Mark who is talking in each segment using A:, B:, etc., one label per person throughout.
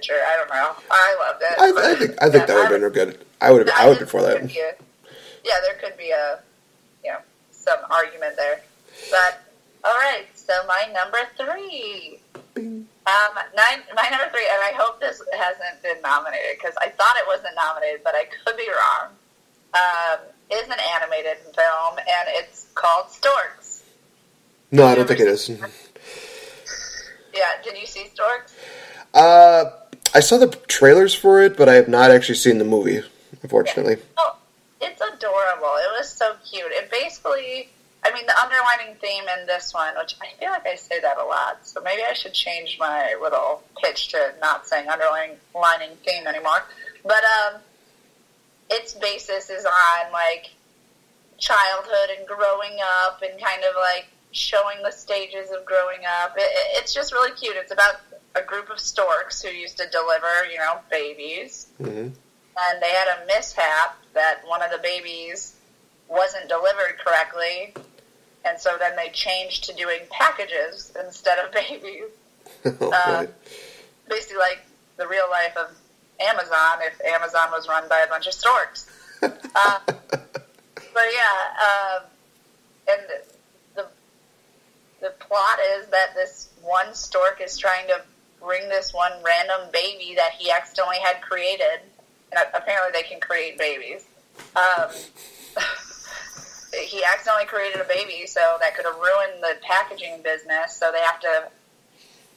A: picture. I don't know. I loved it.
B: I think that would have been good. I would be for that.
A: There could be some argument there. But all right, so my number 3. My number 3, and I hope this hasn't been nominated because I thought it wasn't nominated, but I could be wrong. Is an animated film, and it's called Storks.
B: No, I don't think it is.
A: Yeah, did you see Storks?
B: I saw the trailers for it, but I have not actually seen the movie, unfortunately.
A: Yeah. Oh, it's adorable. It was so cute. It basically, the underlining theme in this one, which I feel like I say that a lot, so maybe I should change my little pitch to not saying underlining theme anymore. But its basis is on, childhood and growing up and kind of, showing the stages of growing up. It's just really cute. It's about a group of storks who used to deliver, babies. Mm-hmm. And they had a mishap that one of the babies wasn't delivered correctly. And so then they changed to doing packages instead of babies. Basically like the real life of Amazon if Amazon was run by a bunch of storks. And the plot is that this one stork is trying to bring this one random baby that he accidentally had created. And apparently they can create babies. He accidentally created a baby, so that could have ruined the packaging business. So they have to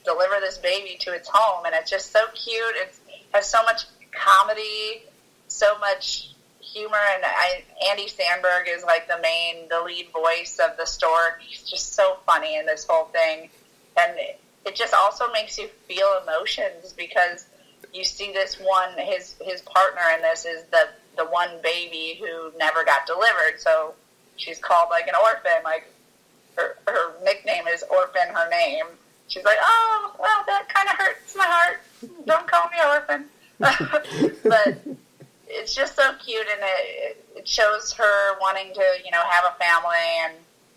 A: deliver this baby to its home, and it's just so cute. It has so much comedy, so much humor, and Andy Samberg is the lead voice of the stork. He's just so funny in this whole thing, and it just also makes you feel emotions because you see this one, his partner in this is the one baby who never got delivered, so she's called an orphan, her nickname is Orphan, her name. She's like, oh, well, that kind of hurts my heart. Don't call me orphan. But it's just so cute, and it shows her wanting to, have a family, and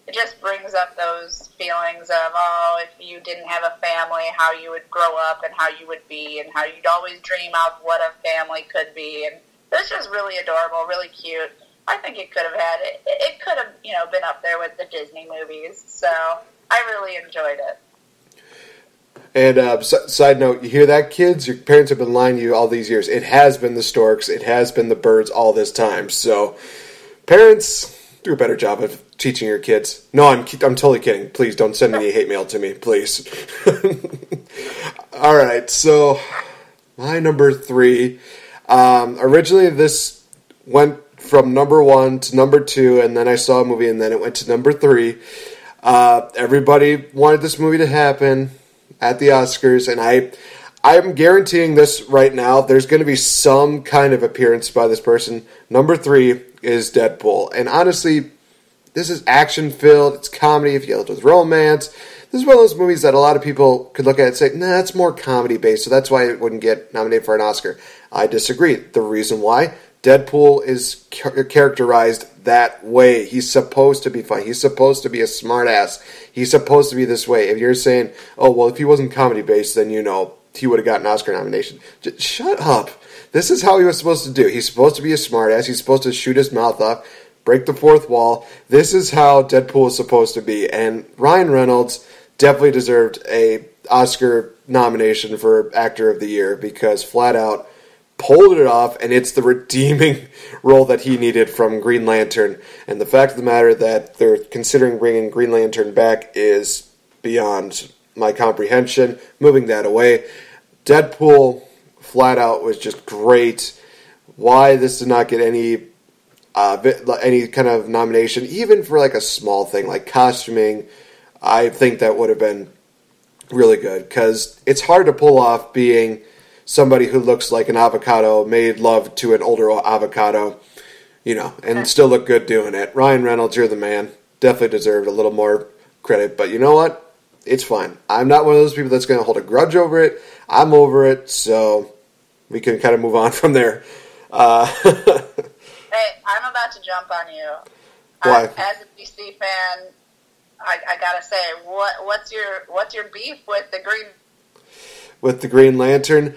A: it just brings up those feelings of, if you didn't have a family, how you would grow up and how you would be and how you'd always dream of what a family could be. And it's just really adorable, really cute. I think it could have it could have, been up there with the Disney movies. So I really enjoyed it.
B: And side note, you hear that, kids? Your parents have been lying to you all these years. It has been the storks. It has been the birds all this time. So parents, do a better job of teaching your kids. No, I'm totally kidding. Please don't send any hate mail to me, please. All right, so my number 3. Originally, this went from number 1 to number 2, and then I saw a movie, and then it went to number 3. Everybody wanted this movie to happen at the Oscars, and I'm guaranteeing this right now. There's going to be some kind of appearance by this person. Number 3 is Deadpool, and honestly, this is action-filled. It's comedy if you deal with romance. This is one of those movies that a lot of people could look at and say, nah, it's more comedy-based, so that's why it wouldn't get nominated for an Oscar. I disagree. The reason why? Deadpool is characterized that way. He's supposed to be funny. He's supposed to be a smartass. He's supposed to be this way. If you're saying, oh, well, if he wasn't comedy-based, then, he would have gotten an Oscar nomination. Just shut up. This is how he was supposed to do. He's supposed to be a smartass. He's supposed to shoot his mouth off, break the fourth wall. This is how Deadpool is supposed to be. And Ryan Reynolds definitely deserved a Oscar nomination for Actor of the Year because flat out pulled it off, and it's the redeeming role that he needed from Green Lantern. And the fact of the matter that they're considering bringing Green Lantern back is beyond my comprehension. Moving that away, Deadpool flat out was just great. Why this did not get any kind of nomination, even for a small thing like costuming, I think that would have been really good because it's hard to pull off being somebody who looks like an avocado, made love to an older avocado, and still look good doing it. Ryan Reynolds, you're the man. Definitely deserved a little more credit, but you know what? It's fine. I'm not one of those people that's going to hold a grudge over it. I'm over it, so we can kind of move on from there.
A: Hey, I'm about to jump on you.
B: Why?
A: As a DC fan, I gotta say, what's your beef with the Green
B: Lantern?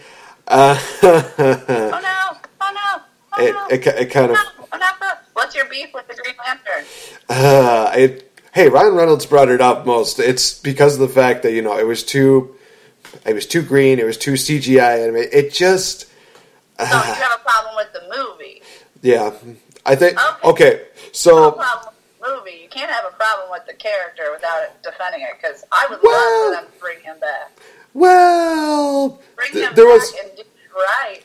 A: Oh no! Oh no! Oh no!
B: It kind of.
A: Oh, no. What's your beef with the Green Lantern?
B: Hey, Ryan Reynolds brought it up most. It's because of the fact that it was too green. It was too CGI animated. It just.
A: So you have a problem with the movie?
B: Yeah, I think.
A: Okay.
B: So.
A: No problem with the movie. You can't have a problem with the character without defending it. Because I would love for them to bring him back.
B: Well,
A: bring him back and do it right.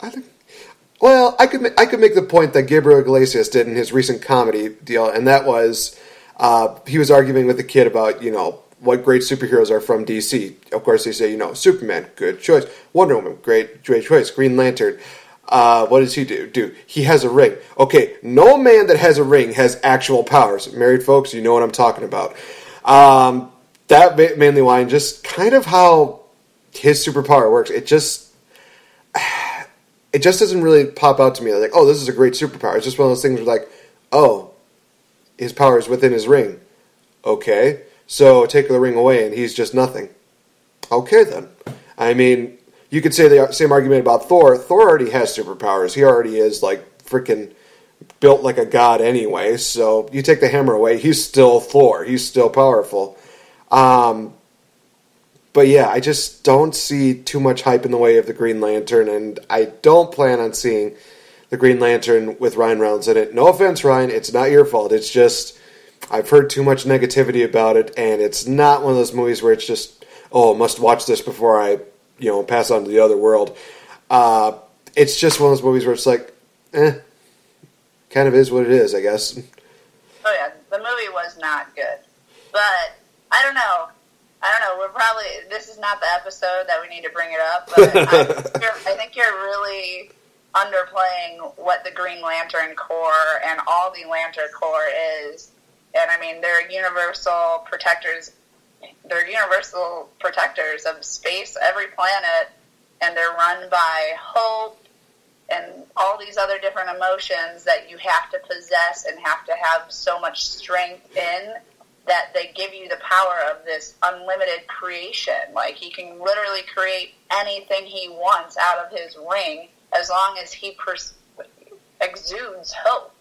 B: I could make the point that Gabriel Iglesias did in his recent comedy deal, and that was he was arguing with the kid about what great superheroes are from DC. Of course, they say Superman, good choice. Wonder Woman, great choice. Green Lantern. What does he do? He has a ring. Okay, no man that has a ring has actual powers. Married folks, you know what I'm talking about. That mainly line, just kind of how his superpower works. It just doesn't really pop out to me like, oh, this is a great superpower. It's just one of those things where like, oh, his power is within his ring. Okay, so take the ring away and he's just nothing. Okay, then. I mean, you could say the same argument about Thor. Thor already has superpowers. He already is like freaking built like a god anyway. So you take the hammer away, he's still Thor. He's still powerful. But yeah, I just don't see too much hype in the way of the Green Lantern, and I don't plan on seeing the Green Lantern with Ryan Reynolds in it. No offense, Ryan, it's not your fault. It's just, I've heard too much negativity about it, and it's not one of those movies where it's just, oh, must watch this before I, pass on to the other world. It's just one of those movies where it's like, kind of is what it is, I guess.
A: Oh yeah, the movie was not good. But, I don't know, this is not the episode that we need to bring it up, but I think you're really underplaying what the Green Lantern Corps and all the Lantern Corps is. And I mean, they're universal protectors of space, every planet, and they're run by hope and all these other different emotions that you have to possess and have to have so much strength in, that they give you the power of this unlimited creation. Like, he can literally create anything he wants out of his ring as long as he exudes hope.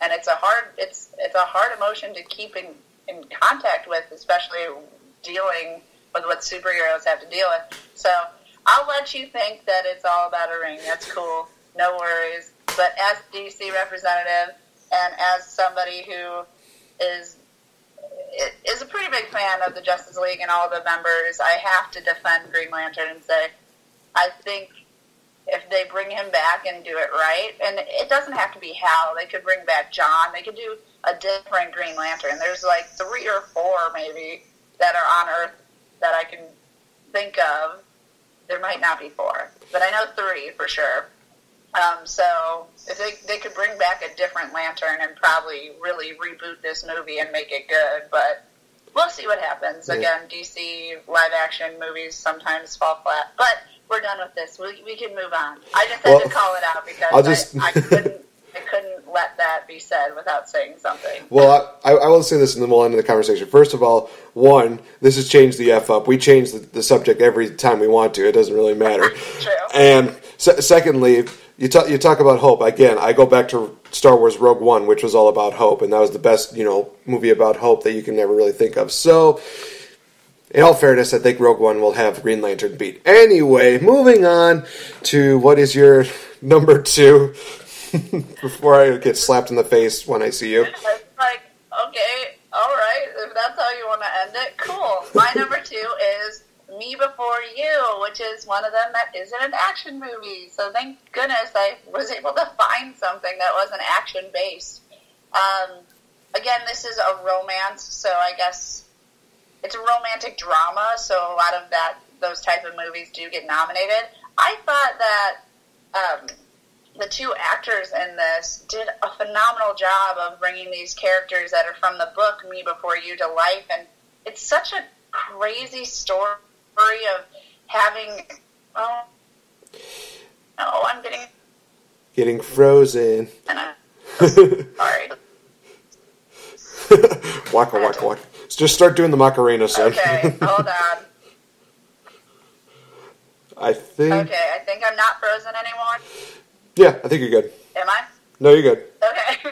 A: And it's a hard emotion to keep in contact with, especially dealing with what superheroes have to deal with. So I'll let you think that it's all about a ring. That's cool. No worries. But as DC representative and as somebody who is a pretty big fan of the Justice League and all the members, I have to defend Green Lantern and say, I think if they bring him back and do it right, and it doesn't have to be Hal, they could bring back John, they could do a different Green Lantern. There's like 3 or 4 maybe that are on Earth that I can think of. There might not be 4, but I know 3 for sure. So if they could bring back a different Lantern and probably really reboot this movie and make it good, but we'll see what happens. Yeah. Again, DC live-action movies sometimes fall flat, but we're done with this. We can move on. I just had to call it out because I couldn't let that be said without saying something.
B: Well, I will say this and then we'll end the conversation. First of all, one, this has changed the F up. We change the subject every time we want to. It doesn't really matter.
A: True.
B: And secondly, you talk about hope. Again, I go back to Star Wars Rogue One, which was all about hope, and that was the best, movie about hope that you can never really think of. So, in all fairness, I think Rogue One will have Green Lantern beat. Anyway, moving on to what is your number 2 before I get slapped in the face when I see you.
A: It's like, okay, all right, if that's how you want to end it, cool. My number 2 is Me Before You, which is one of them that isn't an action movie. So thank goodness I was able to find something that wasn't action-based. Again, this is a romance, so I guess it's a romantic drama, so a lot of those type of movies do get nominated. I thought that the 2 actors in this did a phenomenal job of bringing these characters that are from the book Me Before You to life, and it's such a crazy story of having, I'm
B: getting frozen.
A: Sorry.
B: Waka, waka, waka. Just start doing the Macarena, son.
A: Okay, hold on.
B: I think...
A: Okay, I think I'm not frozen anymore.
B: Yeah, I think you're good.
A: Am I?
B: No, you're good.
A: Okay.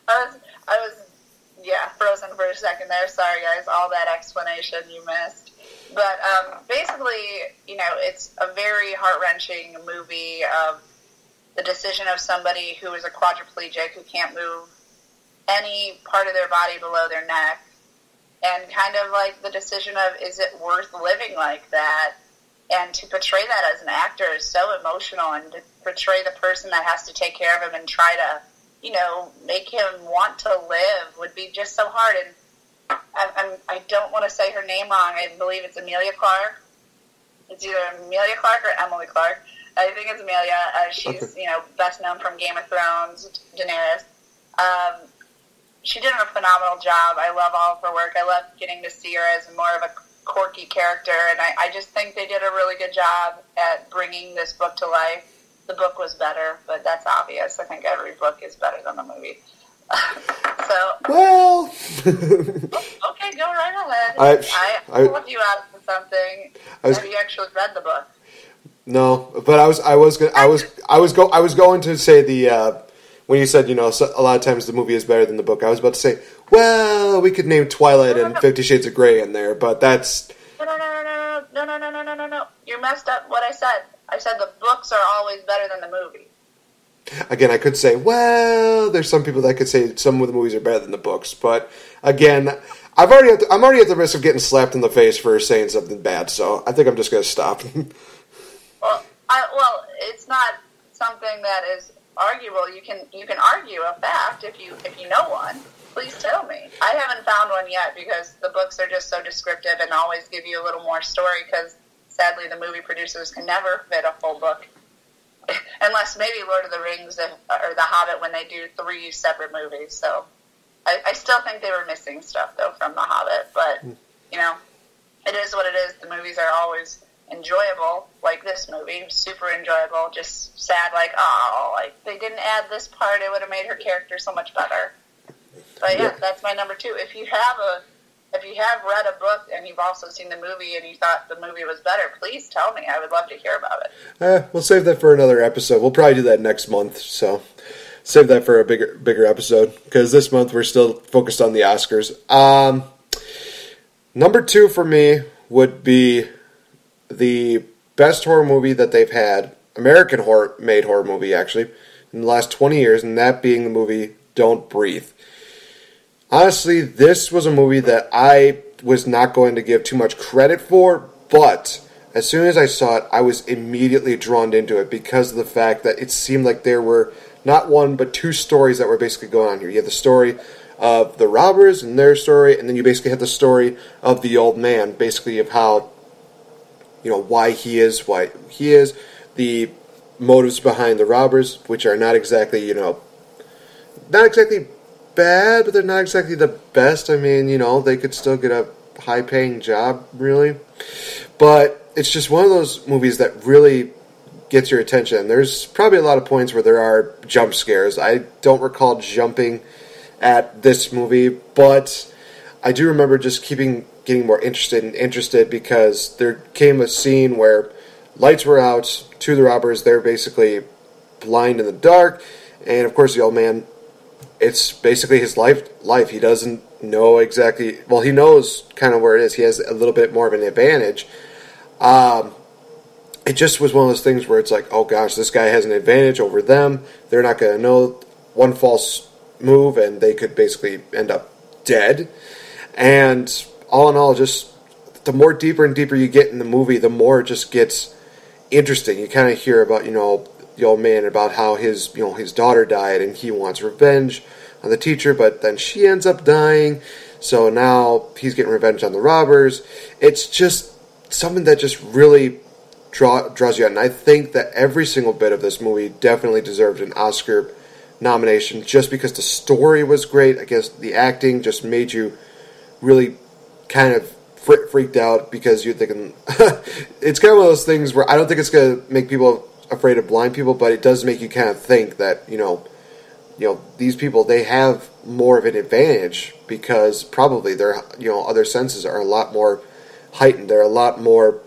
A: I was, frozen for a second there. Sorry, guys. All that explanation you missed. But basically, it's a very heart-wrenching movie of the decision of somebody who is a quadriplegic who can't move any part of their body below their neck, and kind of like the decision of, is it worth living like that? And to portray that as an actor is so emotional, and to portray the person that has to take care of him and try to, make him want to live would be just so hard. And I don't want to say her name wrong. I believe it's Emilia Clarke. It's either Emilia Clarke or Emily Clarke. I think it's Emilia. She's, best known from Game of Thrones, Daenerys. She did a phenomenal job. I love all of her work. I love getting to see her as more of a quirky character, and I just think they did a really good job at bringing this book to life. The book was better, but that's obvious. I think every book is better than the movie.
B: Well...
A: okay, go right ahead. I pulled you out for something. Have you actually read the book?
B: No, but I was going to say the when you said, a lot of times the movie is better than the book, I was about to say, well, we could name Twilight and 50 Shades of Grey in there, but that's...
A: No. You messed up what I said. I said the books are always better than the movie.
B: Again, I could say, well, there's some people that could say some of the movies are better than the books, but again, I'm already at the risk of getting slapped in the face for saying something bad, so I think I'm just going to stop.
A: Well, it's not something that is arguable. You can argue a fact if you know one. Please tell me. I haven't found one yet because the books are just so descriptive and always give you a little more story, because sadly the movie producers can never fit a full book. Unless maybe Lord of the Rings or The Hobbit, when they do 3 separate movies. So I still think they were missing stuff, though, from The Hobbit. But, it is what it is. The movies are always enjoyable, like this movie. Super enjoyable. Just sad, they didn't add this part. It would have made her character so much better. But, yeah, that's my number 2. If you have read a book and you've also seen the movie and you thought the movie was better, please tell me. I would love to hear about it.
B: We'll save that for another episode. We'll probably do that next month, so save that for a bigger episode, because this month we're still focused on the Oscars. Number 2 for me would be the best horror movie that they've had, American made horror movie, actually, in the last 20 years, and that being the movie Don't Breathe. Honestly, this was a movie that I was not going to give too much credit for, but as soon as I saw it, I was immediately drawn into it because of the fact that it seemed like there were not one, but 2 stories that were basically going on here. You had the story of the robbers and their story, and then you basically had the story of the old man, basically of how, why he is, the motives behind the robbers, which are not exactly, not exactly bad, but they're not exactly the best. I mean, they could still get a high-paying job, really. But it's just one of those movies that really gets your attention. There's probably a lot of points where there are jump scares. I don't recall jumping at this movie, but I do remember just getting more interested because there came a scene where lights were out, 2 of the robbers, they're basically blind in the dark, and of course the old man, it's basically his life. He doesn't know exactly... Well, he knows kind of where it is. He has a little bit more of an advantage. It just was one of those things where it's like, oh gosh, this guy has an advantage over them. They're not going to know one false move, and they could basically end up dead. And all in all, just the more deeper and deeper you get in the movie, the more it just gets interesting. You kind of hear about, the old man, about how his daughter died and he wants revenge on the teacher, but then she ends up dying, so now he's getting revenge on the robbers. It's just something that just really draws you out, and I think that every single bit of this movie definitely deserved an Oscar nomination just because the story was great. I guess the acting just made you really kind of freaked out because you're thinking it's kind of one of those things where I don't think it's going to make people afraid of blind people, but it does make you kind of think that these people, they have more of an advantage because probably their other senses are a lot more heightened. They're a lot more